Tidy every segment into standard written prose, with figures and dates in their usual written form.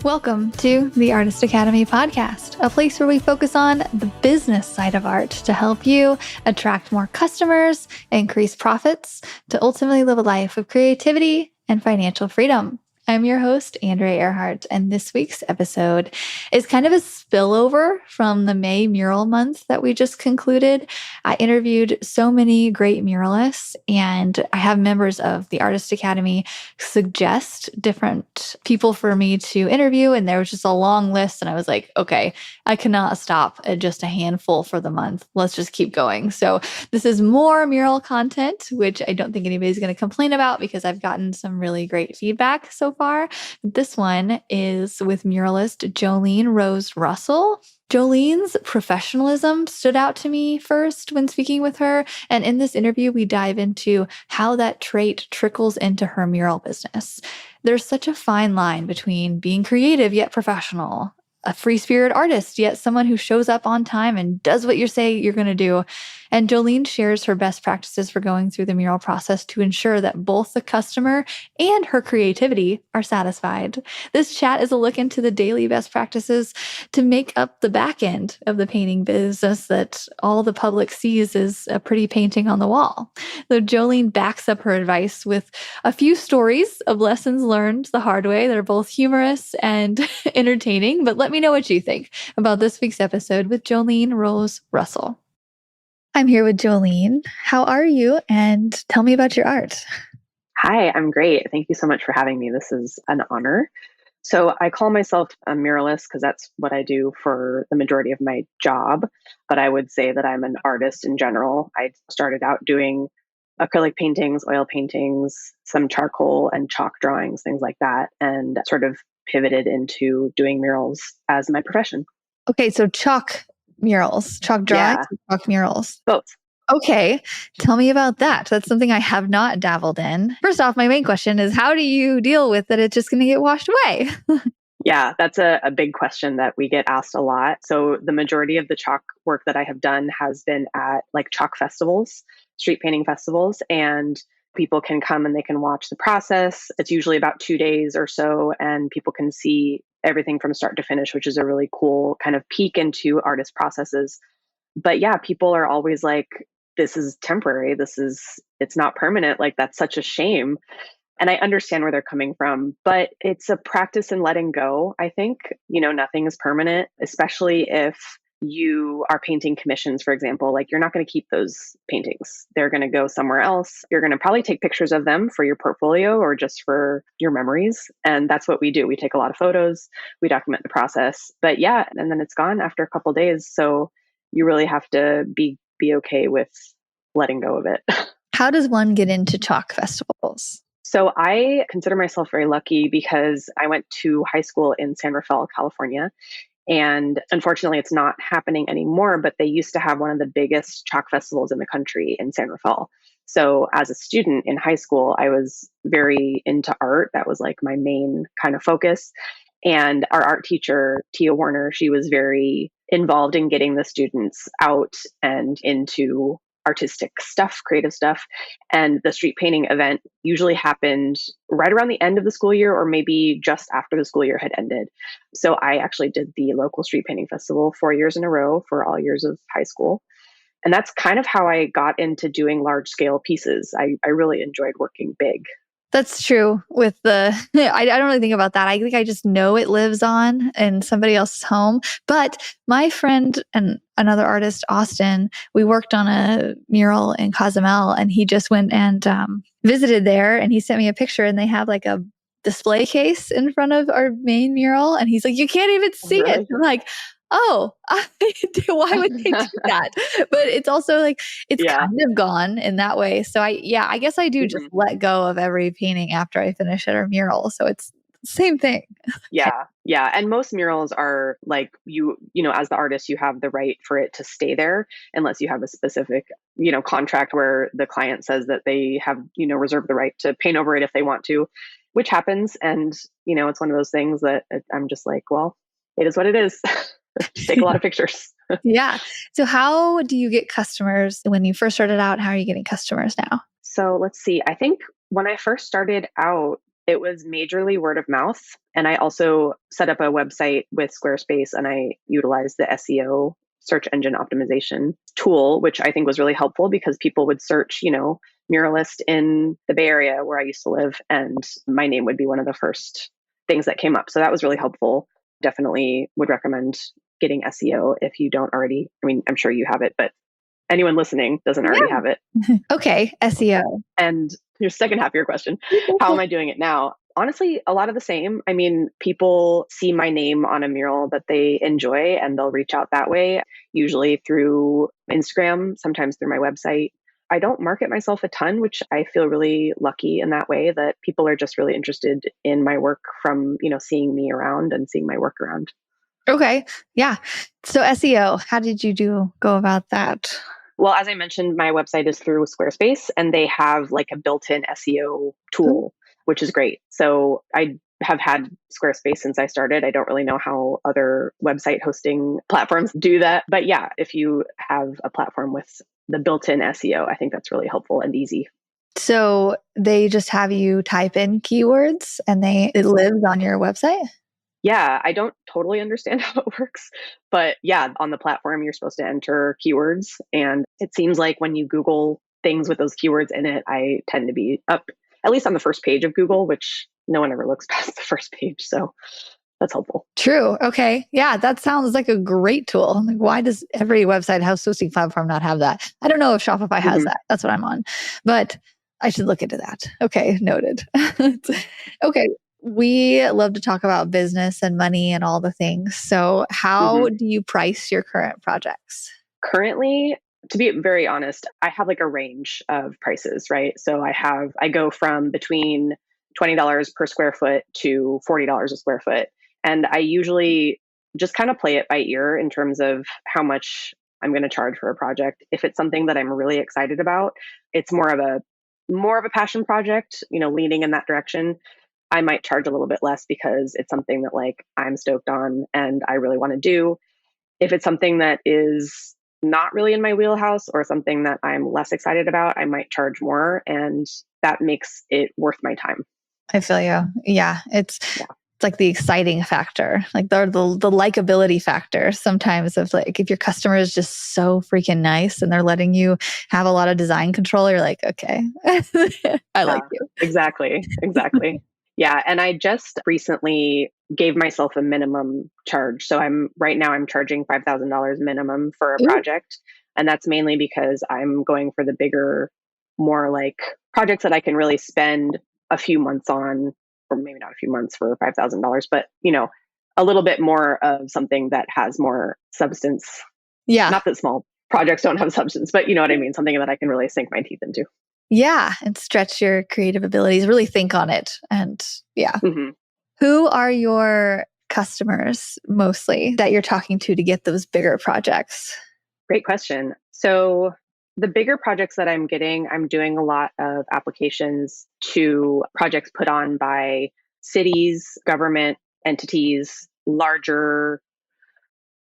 Welcome to the Artist Academy podcast, a place where we focus on the business side of art to help you attract more customers, increase profits, to ultimately live a life of creativity and financial freedom. I'm your host, Andrea Earhart, and this week's episode is kind of a spillover from the May mural month that we just concluded. I interviewed so many great muralists, and I have members of the Artist Academy suggest different people for me to interview, and there was just a long list, and I was like, okay, I cannot stop at just a handful for the month. Let's just keep going. So this is more mural content, which I don't think anybody's going to complain about because I've gotten some really great feedback so far. This one is with muralist Jolene Rose Russell. Jolene's professionalism stood out to me first when speaking with her. And in this interview, we dive into how that trait trickles into her mural business. There's such a fine line between being creative yet professional, a free spirit artist, yet someone who shows up on time and does what you say you're going to do. And Jolene shares her best practices for going through the mural process to ensure that both the customer and her creativity are satisfied. This chat is a look into the daily best practices to make up the back end of the painting business that all the public sees as a pretty painting on the wall. So Jolene backs up her advice with a few stories of lessons learned the hard way that are both humorous and entertaining. But let me know what you think about this week's episode with Jolene Rose Russell. I'm here with Jolene. How are you? And tell me about your art. Hi, I'm great. Thank you so much for having me. This is an honor. So I call myself a muralist because that's what I do for the majority of my job. But I would say that I'm an artist in general. I started out doing acrylic paintings, oil paintings, some charcoal and chalk drawings, things like that, and sort of pivoted into doing murals as my profession. Okay, so chalk murals, chalk drawings, chalk murals. Both. Okay, tell me about that. That's something I have not dabbled in. First off, my main question is how do you deal with that it's just going to get washed away? Yeah, that's a big question that we get asked a lot. So the majority of the chalk work that I have done has been at like chalk festivals, street painting festivals, and people can come and they can watch the process. It's usually about 2 days or so, and people can see everything from start to finish, which is a really cool kind of peek into artist processes. But yeah, people are always like, this is temporary. It's not permanent. Like, that's such a shame. And I understand where they're coming from, but it's a practice in letting go. I think, nothing is permanent, especially if you are painting commissions, for example. Like, you're not going to keep those paintings. They're going to go somewhere else. You're going to probably take pictures of them for your portfolio or just for your memories. And that's what we do. We take a lot of photos, we document the process, but yeah, and then it's gone after a couple of days. So you really have to be okay with letting go of it. How does one get into chalk festivals? So I consider myself very lucky because I went to high school in San Rafael, California. And unfortunately, it's not happening anymore, but they used to have one of the biggest chalk festivals in the country in San Rafael. So as a student in high school, I was very into art. That was like my main kind of focus. And our art teacher, Tia Warner, she was very involved in getting the students out and into artistic stuff, creative stuff. And the street painting event usually happened right around the end of the school year or maybe just after the school year had ended. So I actually did the local street painting festival 4 years in a row for all years of high school. And that's kind of how I got into doing large scale pieces. I really enjoyed working big. That's true with I don't really think about that. I think I just know it lives on in somebody else's home. But my friend and another artist, Austin, we worked on a mural in Cozumel and he just went and visited there and he sent me a picture and they have like a display case in front of our main mural. And he's like, you can't even see it. I'm like, oh, why would they do that? But it's also like, it's kind of gone in that way. So I guess I do just let go of every painting after I finish it or mural. So it's the same thing. Yeah. Yeah. And most murals are like, as the artist, you have the right for it to stay there unless you have a specific, contract where the client says that they have, reserved the right to paint over it if they want to, which happens. And, it's one of those things that I'm just like, well, it is what it is. Take a lot of pictures. Yeah. So how do you get customers when you first started out? How are you getting customers now? So let's see. I think when I first started out, It was majorly word of mouth. And I also set up a website with Squarespace and I utilized the SEO, search engine optimization tool, which I think was really helpful because people would search, muralist in the Bay Area where I used to live, and my name would be one of the first things that came up. So that was really helpful. Definitely would recommend getting SEO if you don't already. I mean, I'm sure you have it, but anyone listening doesn't already have it. Okay, SEO. And your second half of your question, how am I doing it now? Honestly, a lot of the same. I mean, people see my name on a mural that they enjoy and they'll reach out that way, usually through Instagram, sometimes through my website. I don't market myself a ton, which I feel really lucky in that way that people are just really interested in my work from, seeing me around and seeing my work around. Okay. Yeah. So SEO, how did you go about that? Well, as I mentioned, my website is through Squarespace and they have like a built-in SEO Ooh. tool, which is great. So I have had Squarespace since I started. I don't really know how other website hosting platforms do that. But yeah, if you have a platform with the built-in SEO, I think that's really helpful and easy. So they just have you type in keywords and it lives on your website? Yeah, I don't totally understand how it works, but yeah, on the platform, you're supposed to enter keywords. And it seems like when you Google things with those keywords in it, I tend to be up at least on the first page of Google, which no one ever looks past the first page. So that's helpful. True. Okay. Yeah, that sounds like a great tool. Like, why does every website house hosting platform not have that? I don't know if Shopify has Hmm. that. That's what I'm on, but I should look into that. Okay, noted. Okay. We love to talk about business and money and all the things. So, Hmm. how do you price your current projects? Currently, to be very honest, I have like a range of prices, right? So I go from between $20 per square foot to $40 a square foot. And I usually just kind of play it by ear in terms of how much I'm going to charge for a project. If it's something that I'm really excited about, it's more of a passion project, leaning in that direction. I might charge a little bit less because it's something that like I'm stoked on and I really want to do. If it's something that is not really in my wheelhouse or something that I'm less excited about, I might charge more and that makes it worth my time. I feel you. Yeah, Yeah. it's like the exciting factor, like the likability factor. Sometimes of like if your customer is just so freaking nice and they're letting you have a lot of design control, you're like, okay, I like Yeah, you. exactly. Exactly. Yeah. And I just recently gave myself a minimum charge. So right now I'm charging $5,000 minimum for a Ooh, project. And that's mainly because I'm going for the bigger, more like projects that I can really spend a few months on, or maybe not a few months for $5,000, but a little bit more of something that has more substance. yeah, Not that small projects don't have substance, but you know what I mean? Something that I can really sink my teeth into. yeah, and stretch your creative abilities. Really think on it, and yeah. Hmm. Who are your customers mostly that you're talking to get those bigger projects? Great question. So, the bigger projects that I'm getting, I'm doing a lot of applications to projects put on by cities, government entities, larger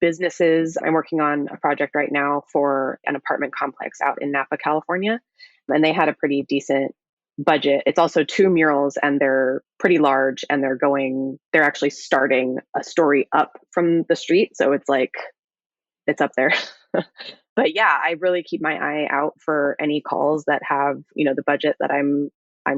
businesses. I'm working on a project right now for an apartment complex out in Napa, California, and they had a pretty decent budget. It's also two murals and they're pretty large and they're actually starting a story up from the street. So it's like it's up there. But yeah, I really keep my eye out for any calls that have, the budget that I'm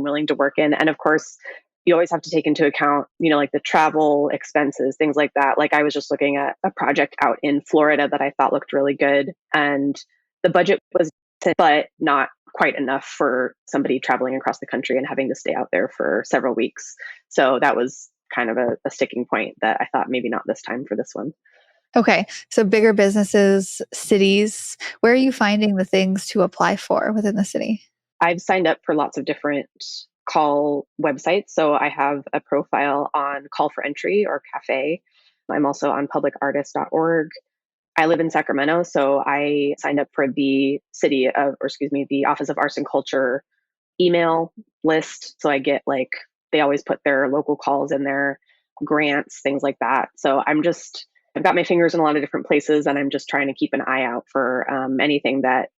willing to work in. And of course, you always have to take into account, like the travel expenses, things like that. Like I was just looking at a project out in Florida that I thought looked really good and the budget was decent, but not quite enough for somebody traveling across the country and having to stay out there for several weeks. So that was kind of a sticking point that I thought maybe not this time for this one. Okay. So bigger businesses, cities, where are you finding the things to apply for within the city? I've signed up for lots of different call websites. So I have a profile on Call for Entry or Cafe. I'm also on publicartist.org. I live in Sacramento, so I signed up for the the Office of Arts and Culture email list. So I get like, they always put their local calls in there, grants, things like that. So I've got my fingers in a lot of different places and I'm just trying to keep an eye out for anything that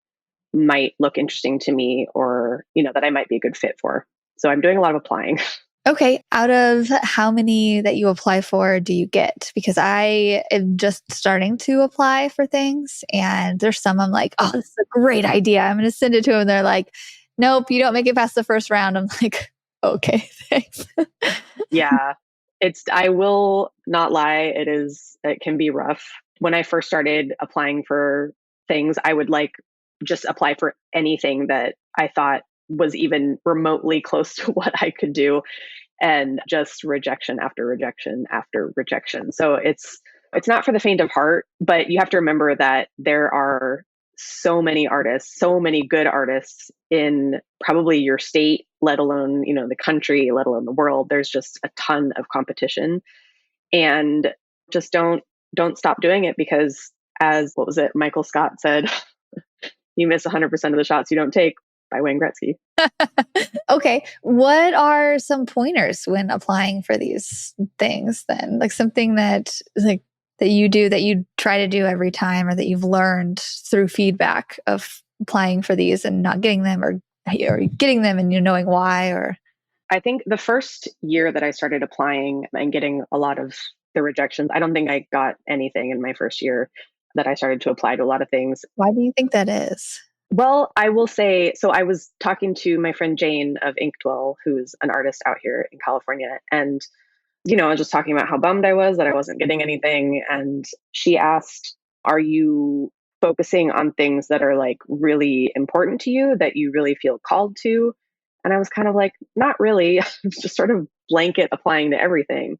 might look interesting to me or, that I might be a good fit for. So I'm doing a lot of applying. Okay. Out of how many that you apply for do you get? Because I am just starting to apply for things and there's some I'm like, oh, this is a great idea. I'm going to send it to them. They're like, nope, you don't make it past the first round. I'm like, okay, thanks. Yeah. I will not lie, it can be rough. When I first started applying for things, I would like just apply for anything that I thought was even remotely close to what I could do, and just rejection after rejection after rejection. So it's not for the faint of heart, but you have to remember that there are so many artists, so many good artists in probably your state, let alone, the country, let alone the world. There's just a ton of competition, and just don't stop doing it, because, as what was it, Michael Scott said, you miss 100% of the shots you don't take, by Wayne Gretzky. Okay. What are some pointers when applying for these things then? Like something that like that you do that you try to do every time or that you've learned through feedback of applying for these and not getting them or getting them and you knowing why or I think the first year that I started applying and getting a lot of the rejections, I don't think I got anything in my first year that I started to apply to a lot of things. why do you think that is? Well, I will say, so I was talking to my friend Jane of Inktwell, who's an artist out here in California. And, I was just talking about how bummed I was that I wasn't getting anything. And she asked, are you focusing on things that are like really important to you, that you really feel called to? And I was kind of like, not really, just sort of blanket applying to everything.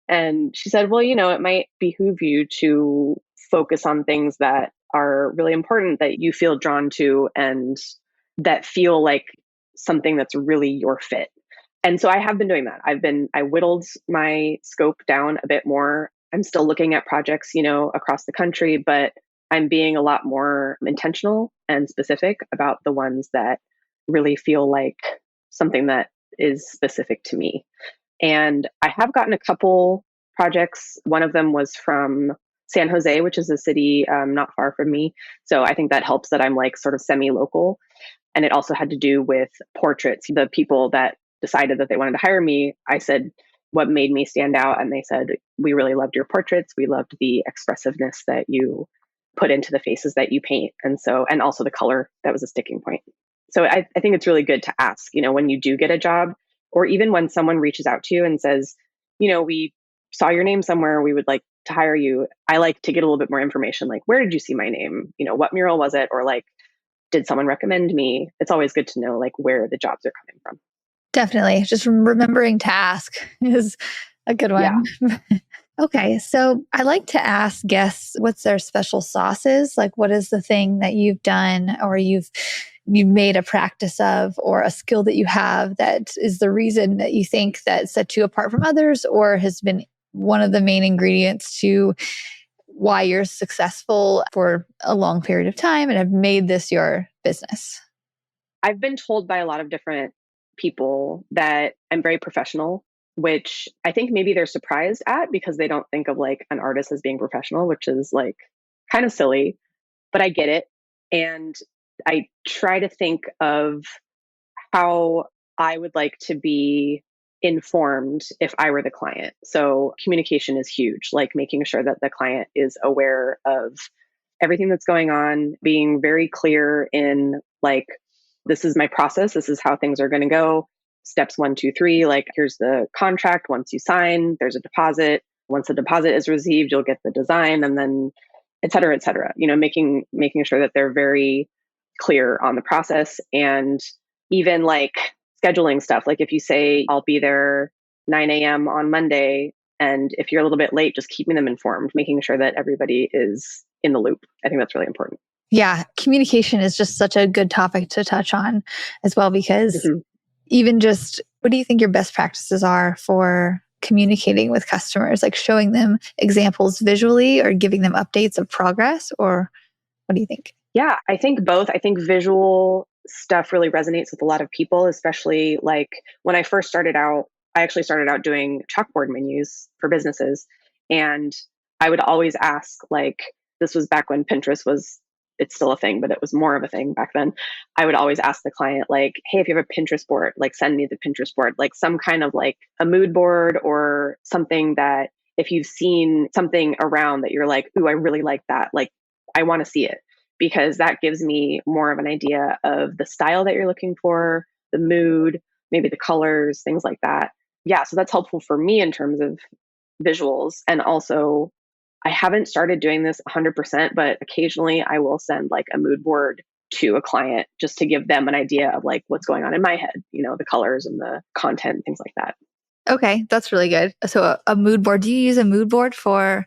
And she said, well, it might behoove you to focus on things that are really important, that you feel drawn to, and that feel like something that's really your fit. And so I have been doing that. I whittled my scope down a bit more. I'm still looking at projects, across the country, but I'm being a lot more intentional and specific about the ones that really feel like something that is specific to me. And I have gotten a couple projects. One of them was from San Jose, which is a city not far from me. So I think that helps that I'm like sort of semi local. And it also had to do with portraits. The people that decided that they wanted to hire me, I said, what made me stand out? And they said, we really loved your portraits. We loved the expressiveness that you put into the faces that you paint. And also the color, that was a sticking point. So I think it's really good to ask, when you do get a job, or even when someone reaches out to you and says, we saw your name somewhere, we would like to hire you. I like to get a little bit more information, like, where did you see my name? What mural was it? Or like, did someone recommend me? It's always good to know like where the jobs are coming from. Definitely. Just remembering to ask is a good Yeah. one. Okay. So I like to ask guests what's their special sauces? Like what is the thing that you've done or you've made a practice of or a skill that you have that is the reason that you think that set you apart from others or has been one of the main ingredients to why you're successful for a long period of time and have made this your business? I've been told by a lot of different people that I'm very professional, which I think maybe they're surprised at, because they don't think of like an artist as being professional, which is like kind of silly, but I get it. And I try to think of how I would like to be informed if I were the client. So communication is huge, like making sure that the client is aware of everything that's going on, being very clear in like, this is my process, this is how things are going to go. Steps 1, 2, 3, like here's the contract. Once you sign, there's a deposit. Once the deposit is received, you'll get the design, and then et cetera, et cetera. Making sure that they're very clear on the process, and even like scheduling stuff. Like if you say, I'll be there 9 a.m. on Monday, and if you're a little bit late, just keeping them informed, making sure that everybody is in the loop. I think that's really important. Yeah, communication is just such a good topic to touch on as well, because Mhm. even just what do you think your best practices are for communicating with customers, like showing them examples visually or giving them updates of progress? Or what do you think? Yeah, I think both. I think visual stuff really resonates with a lot of people, especially like when I first started out, I actually started out doing chalkboard menus for businesses. And I would always ask, like, this was back when Pinterest was it's still a thing, but it was more of a thing back then. I would always ask the client, like, hey, if you have a Pinterest board, like send me the Pinterest board, like some kind of like a mood board or something that if you've seen something around that you're like, ooh, I really like that. Like, I want to see it because that gives me more of an idea of the style that you're looking for, the mood, maybe the colors, things like that. Yeah. So that's helpful for me in terms of visuals. And also, I haven't started doing this 100%, but occasionally I will send like a mood board to a client just to give them an idea of like what's going on in my head, the colors and the content, things like that. Okay, that's really good. So a mood board. Do you use a mood board for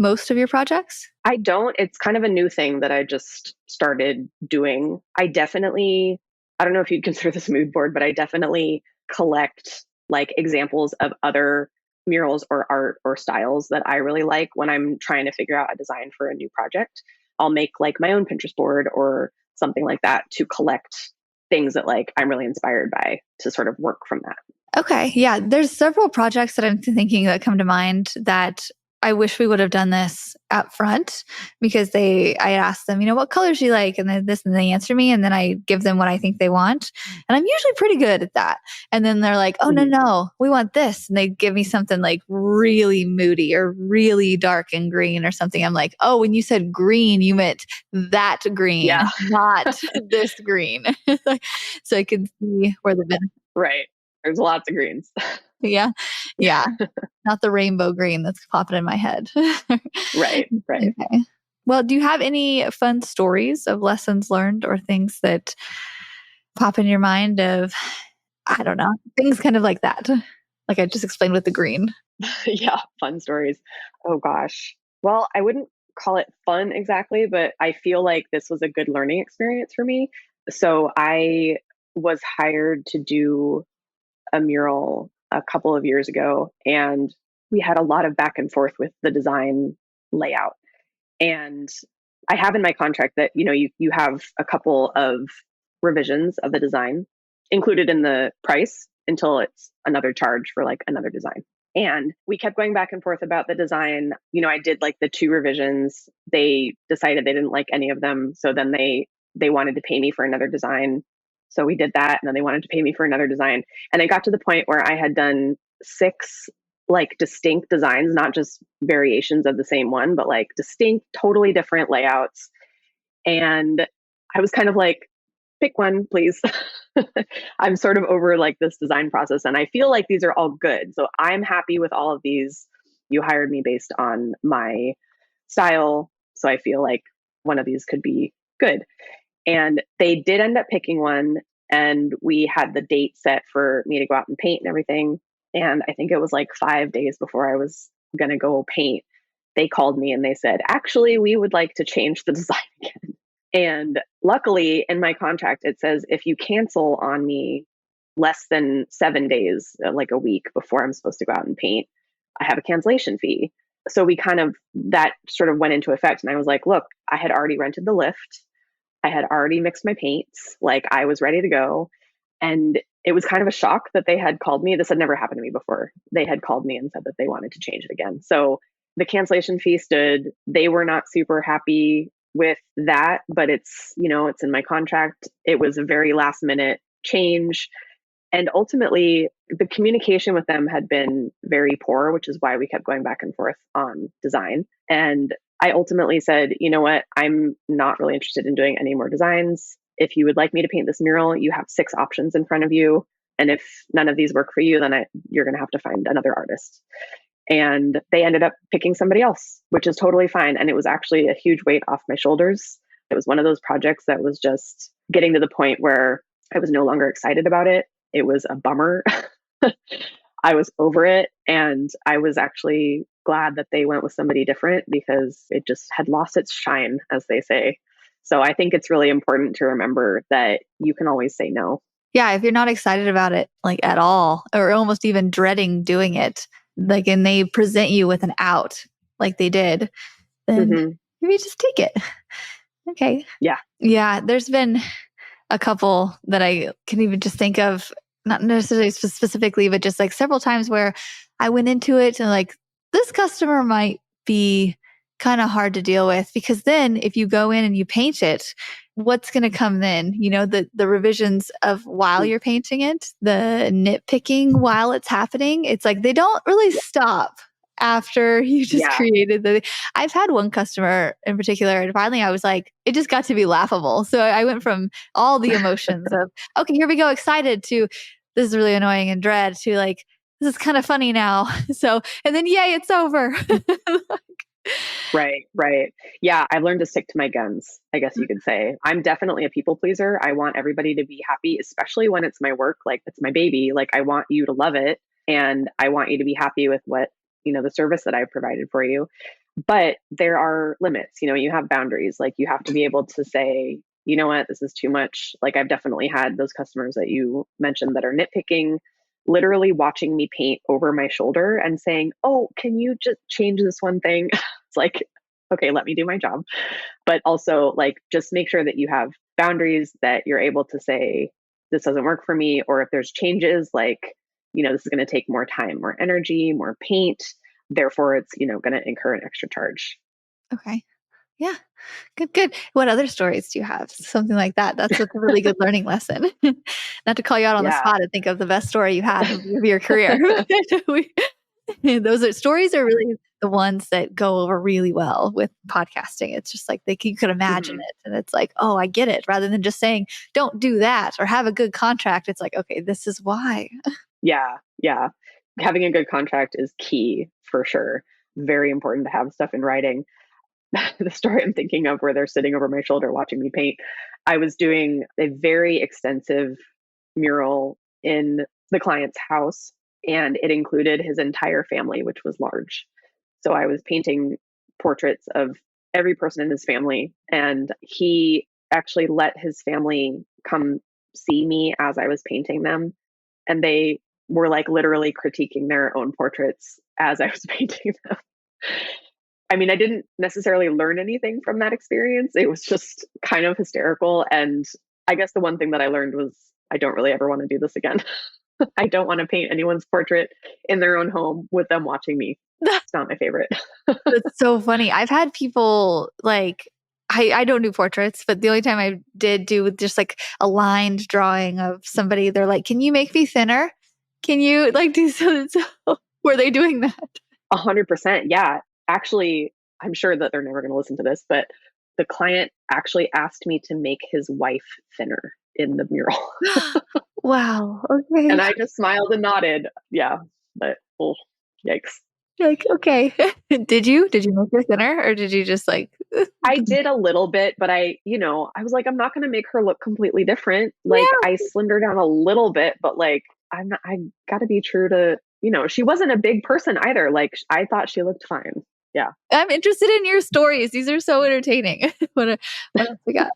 most of your projects? I don't. It's kind of a new thing that I just started doing. I don't know if you'd consider this a mood board, but I definitely collect like examples of other murals or art or styles that I really like when I'm trying to figure out a design for a new project. I'll make like my own Pinterest board or something like that to collect things that like I'm really inspired by to sort of work from that. Okay. Yeah. There's several projects that I'm thinking that come to mind that I wish we would have done this up front because I asked them, what colors do you like? And then they answer me and then I give them what I think they want. And I'm usually pretty good at that. And then they're like, oh, no, we want this. And they give me something like really moody or really dark and green or something. I'm like, oh, when you said green, you meant that green, Yeah. not this green. So I can see where the benefit. Right. There's lots of greens. Yeah. Yeah. Not the rainbow green that's popping in my head. Right. Okay. Well, do you have any fun stories of lessons learned or things that pop in your mind of, I don't know, things kind of like that? Like I just explained with the green. Yeah. Fun stories. Oh gosh. Well, I wouldn't call it fun exactly, but I feel like this was a good learning experience for me. So I was hired to do a mural a couple of years ago, and we had a lot of back and forth with the design layout. And I have in my contract that you have a couple of revisions of the design included in the price until it's another charge for like another design. And we kept going back and forth about the design. I did like the 2 revisions. They decided they didn't like any of them, so then they wanted to pay me for another design. So we did that, and then they wanted to pay me for another design. And it got to the point where I had done 6 like distinct designs, not just variations of the same one, but like distinct, totally different layouts. And I was kind of like, pick one, please. I'm sort of over like this design process, and I feel like these are all good. So I'm happy with all of these. You hired me based on my style. So I feel like one of these could be good. And they did end up picking one, and we had the date set for me to go out and paint and everything. And I think it was like 5 days before I was going to go paint. They called me and they said, actually, we would like to change the design again. And luckily, in my contract, it says if you cancel on me less than 7 days, like a week before I'm supposed to go out and paint, I have a cancellation fee. So that sort of went into effect. And I was like, look, I had already rented the lift. I had already mixed my paints. Like I was ready to go. And it was kind of a shock that they had called me. This had never happened to me before. They had called me and said that they wanted to change it again. So the cancellation fee stood. They were not super happy with that, but it's in my contract. It was a very last minute change. And ultimately, the communication with them had been very poor, which is why we kept going back and forth on design. And I ultimately said, you know what, I'm not really interested in doing any more designs. If you would like me to paint this mural, you have 6 options in front of you. And if none of these work for you, then you're going to have to find another artist. And they ended up picking somebody else, which is totally fine. And it was actually a huge weight off my shoulders. It was one of those projects that was just getting to the point where I was no longer excited about it. It was a bummer. I was over it. And I was actually glad that they went with somebody different because it just had lost its shine, as they say. So I think it's really important to remember that you can always say no. Yeah, if you're not excited about it like at all, or almost even dreading doing it, like, and they present you with an out like they did, then maybe just take it. Okay. Yeah. Yeah. There's been a couple that I can even just think of, not necessarily specifically, but just like several times where I went into it and like, this customer might be kind of hard to deal with, because then if you go in and you paint it, what's going to come then? The revisions of while you're painting it, the nitpicking while it's happening. It's like they don't really stop after you just Yeah. created I've had one customer in particular, and finally I was like, it just got to be laughable. So I went from all the emotions of, okay, here we go, excited, to this is really annoying and dread, to like, this is kind of funny now. So, and then yay, it's over. Right, right. Yeah, I've learned to stick to my guns, I guess you could say. I'm definitely a people pleaser. I want everybody to be happy, especially when it's my work, like it's my baby. Like I want you to love it and I want you to be happy with the service that I've provided for you. But there are limits, you have boundaries. Like you have to be able to say, you know what, this is too much. Like I've definitely had those customers that you mentioned that are nitpicking, literally watching me paint over my shoulder and saying, "Oh, can you just change this one thing?" It's like, okay, let me do my job. But also, like, just make sure that you have boundaries, that you're able to say, this doesn't work for me. Or if there's changes, like, this is going to take more time, more energy, more paint. Therefore, it's, going to incur an extra charge. Okay. Yeah. Good, good. What other stories do you have? Something like that. That's a really good learning lesson. Not to call you out on the Yeah. spot and think of the best story you had of your career. Stories are really the ones that go over really well with podcasting. It's just like you could imagine Mhm. it. And it's like, oh, I get it. Rather than just saying, don't do that or have a good contract. It's like, okay, this is why. Yeah. Yeah. Having a good contract is key for sure. Very important to have stuff in writing. The story I'm thinking of where they're sitting over my shoulder watching me paint, I was doing a very extensive mural in the client's house, and it included his entire family, which was large. So I was painting portraits of every person in his family, and he actually let his family come see me as I was painting them. And they were like literally critiquing their own portraits as I was painting them. I mean, I didn't necessarily learn anything from that experience. It was just kind of hysterical. And I guess the one thing that I learned was I don't really ever want to do this again. I don't want to paint anyone's portrait in their own home with them watching me. It's not my favorite. That's so funny. I've had people like, I don't do portraits, but the only time I did do with just like a lined drawing of somebody, they're like, can you make me thinner? Can you like do so? Were they doing that? 100%. Yeah. Actually, I'm sure that they're never going to listen to this, but the client actually asked me to make his wife thinner in the mural. Wow. And Okay. I just smiled and nodded. Yeah. But, oh, yikes. Like, okay. Did you make her thinner, or did you just like, I did a little bit, but I was like, I'm not going to make her look completely different. Like, yeah, I slimmed her down a little bit, but like, I got to be true to, she wasn't a big person either. Like, I thought she looked fine. Yeah. I'm interested in your stories. These are so entertaining. What else we got?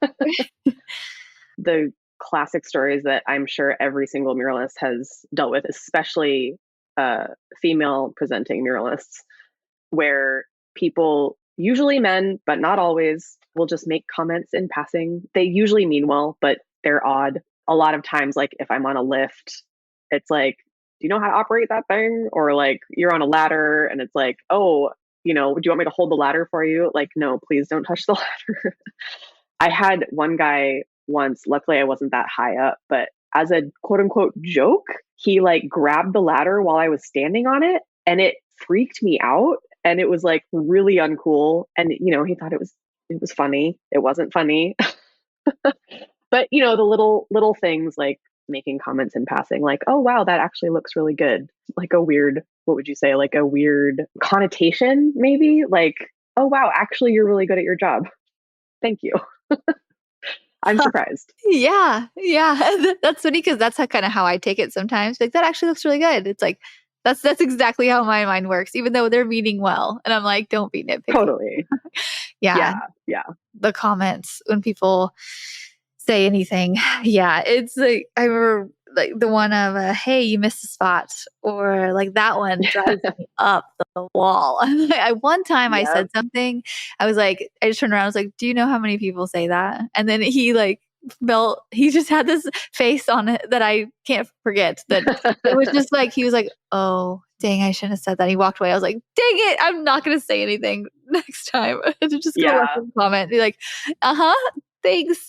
The classic stories that I'm sure every single muralist has dealt with, especially female presenting muralists, where people, usually men, but not always, will just make comments in passing. They usually mean well, but they're odd. A lot of times, like if I'm on a lift, it's like, do you know how to operate that thing? Or like you're on a ladder and it's like, oh, do you want me to hold the ladder for you? Like, no, please don't touch the ladder. I had one guy once, luckily I wasn't that high up, but as a quote unquote joke, he like grabbed the ladder while I was standing on it and it freaked me out and it was like really uncool. And he thought it was funny. It wasn't funny. But the little things like making comments in passing, like, oh wow, that actually looks really good. Like a weird, what would you say, like a weird connotation, maybe? Like, oh wow, actually you're really good at your job. Thank you. I'm surprised. Yeah, yeah. That's funny because that's kind of how I take it sometimes. Like that actually looks really good. It's like that's exactly how my mind works, even though they're meaning well. And I'm like, don't be nitpicky. Totally. Yeah, Yeah. Yeah. the comments when people say anything. Yeah, it's like I remember like the one of hey, you missed a spot, or like that one drives me up the wall. One time I Yep. said something, I was like, I just turned around, I was like, do you know how many people say that? And then he just had this face on it that I can't forget, that it was just like he was like, oh dang, I shouldn't have said that. He walked away. I was like, dang it, I'm not gonna say anything. next time. Just go Yeah. left a comment. Be like, thanks.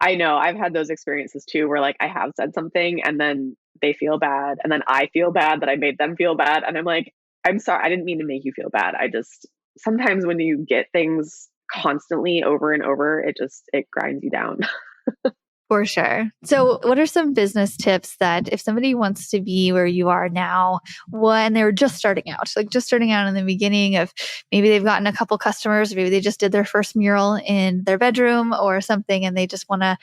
I know. I've had those experiences too, where like I have said something and then they feel bad. And then I feel bad that I made them feel bad. And I'm like, I'm sorry. I didn't mean to make you feel bad. I just, sometimes when you get things constantly over and over, it grinds you down. For sure. So, what are some business tips that if somebody wants to be where you are now, when they were just starting out, like just starting out in the beginning of maybe they've gotten a couple customers, maybe they just did their first mural in their bedroom or something, and they just want to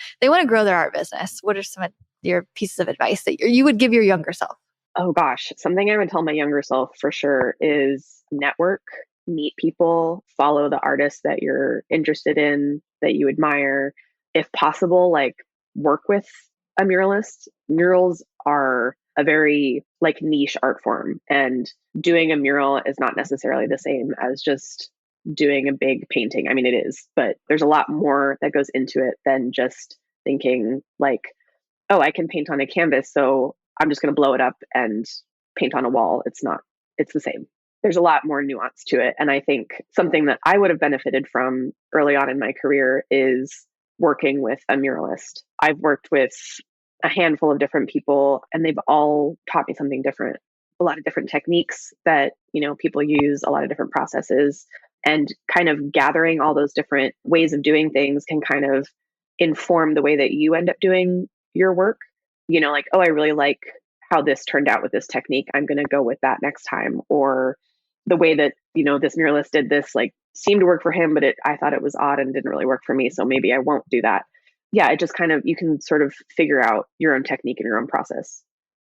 grow their art business. What are some of your pieces of advice that you would give your younger self? Oh gosh, something I would tell my younger self for sure is network, meet people, follow the artists that you're interested in, that you admire. If possible, like work with a muralist. Murals are a very like niche art form, and doing a mural is not necessarily the same as just doing a big painting. I mean, it is, but there's a lot more that goes into it than just thinking like, oh, I can paint on a canvas, so I'm just going to blow it up and paint on a wall. It's the same. There's a lot more nuance to it. And I think something that I would have benefited from early on in my career is working with a muralist. I've worked with a handful of different people and they've all taught me something different. A lot of different techniques that, people use, a lot of different processes, and kind of gathering all those different ways of doing things can kind of inform the way that you end up doing your work. Like, oh, I really like how this turned out with this technique. I'm going to go with that next time. Or the way that, this muralist did this, like seemed to work for him, but I thought it was odd and didn't really work for me. So maybe I won't do that. Yeah. It just kind of, you can sort of figure out your own technique and your own process.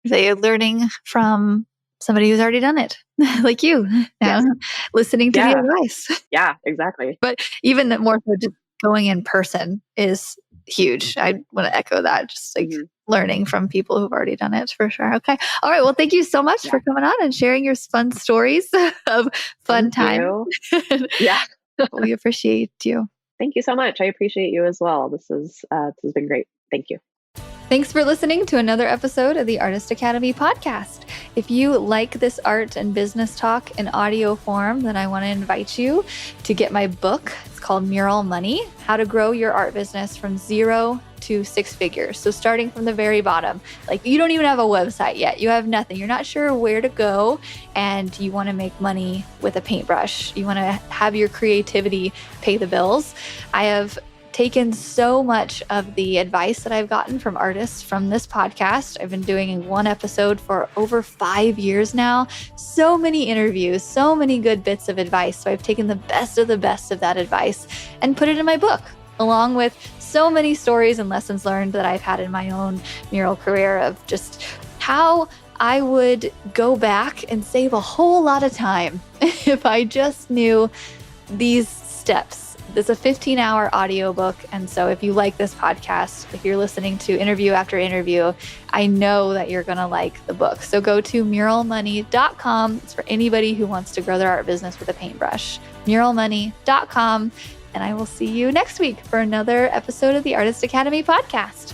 So you're learning from somebody who's already done it, like you, Yes. listening to the advice. Yeah, exactly. But even more so, just going in person is huge. I want to echo that. Just like learning from people who've already done it for sure. Okay. All right. Well, thank you so much for coming on and sharing your fun stories of fun time. Yeah. We appreciate you. Thank you so much. I appreciate you as well. This has been great. Thank you. Thanks for listening to another episode of the Artist Academy podcast. If you like this art and business talk in audio form, then I want to invite you to get my book. It's called Mural Money: How to Grow Your Art Business from Zero to Six Figures. So starting from the very bottom, like you don't even have a website yet. You have nothing. You're not sure where to go, and you want to make money with a paintbrush. You want to have your creativity pay the bills. I have taken so much of the advice that I've gotten from artists from this podcast. I've been doing one episode for over 5 years now. So many interviews, so many good bits of advice. So I've taken the best of that advice and put it in my book, along with so many stories and lessons learned that I've had in my own mural career of just how I would go back and save a whole lot of time if I just knew these steps. It's a 15-hour audiobook. And so if you like this podcast, if you're listening to interview after interview, I know that you're going to like the book. So go to muralmoney.com. It's for anybody who wants to grow their art business with a paintbrush. muralmoney.com. And I will see you next week for another episode of the Artist Academy podcast.